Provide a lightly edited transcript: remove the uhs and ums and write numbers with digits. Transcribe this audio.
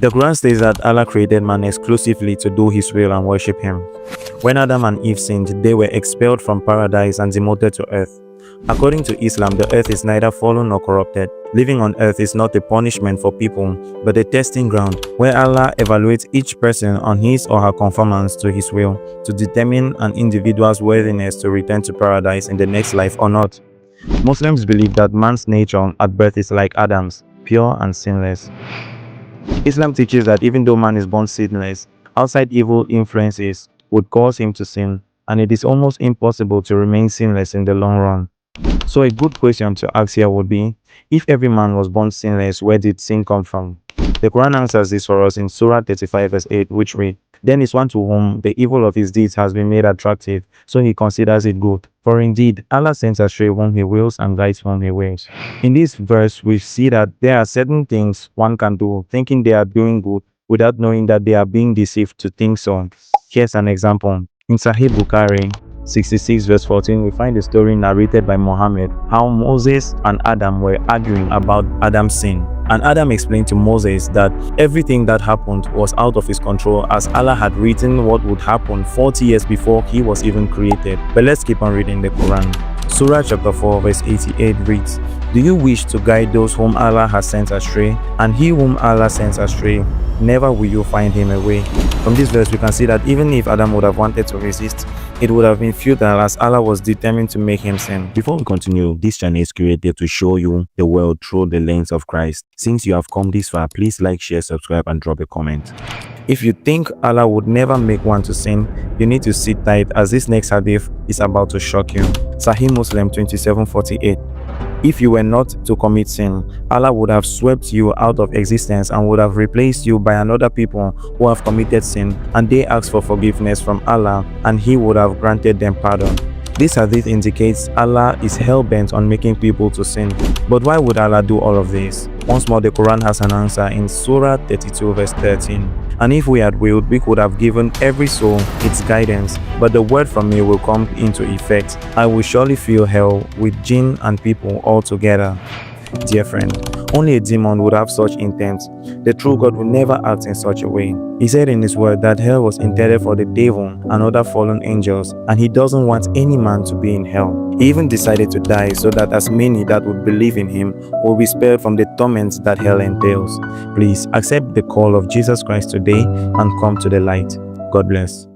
The Quran states that Allah created man exclusively to do His will and worship Him. When Adam and Eve sinned, they were expelled from paradise and demoted to earth. According to Islam, the earth is neither fallen nor corrupted. Living on earth is not a punishment for people, but a testing ground where Allah evaluates each person on his or her conformance to His will to determine an individual's worthiness to return to paradise in the next life or not. Muslims believe that man's nature at birth is like Adam's, pure and sinless. Islam teaches that even though man is born sinless, outside evil influences would cause him to sin, and it is almost impossible to remain sinless in the long run. So a good question to ask here would be, if every man was born sinless, where did sin come from? The Quran answers this for us in Surah 35 verse 8, which reads, "Then is one to whom the evil of his deeds has been made attractive, so he considers it good. For indeed, Allah sends astray whom He wills and guides whom He wills." In this verse, we see that there are certain things one can do, thinking they are doing good, without knowing that they are being deceived to think so. Here's an example. In Sahih Bukhari 66 verse 14, we find a story narrated by Mohammad, how Moses and Adam were arguing about Adam's sin. And Adam explained to Moses that everything that happened was out of his control, as Allah had written what would happen 40 years before he was even created. But let's keep on reading the Quran. Surah chapter 4 verse 88 reads, "Do you wish to guide those whom Allah has sent astray? And he whom Allah sends astray, never will you find him away." From this verse, we can see that even if Adam would have wanted to resist, it would have been futile, as Allah was determined to make him sin. Before we continue, this channel is created to show you the world through the lens of Christ. Since you have come this far, please like, share, subscribe, and drop a comment. If you think Allah would never make one to sin, you need to sit tight, as this next hadith is about to shock you. Sahih Muslim 27:48. "If you were not to commit sin, Allah would have swept you out of existence and would have replaced you by another people who have committed sin, and they asked for forgiveness from Allah, and He would have granted them pardon." This hadith indicates Allah is hell-bent on making people to sin. But why would Allah do all of this? Once more, the Quran has an answer in Surah 32 verse 13. "And if we had willed, we could have given every soul its guidance, but the word from me will come into effect. I will surely fill hell with jinn and people all together." Dear friend, only a demon would have such intent. The true God will never act in such a way. He said in His word that hell was intended for the devil and other fallen angels, and He doesn't want any man to be in hell. He even decided to die so that as many that would believe in Him will be spared from the torments that hell entails. Please accept the call of Jesus Christ today and come to the light. God bless.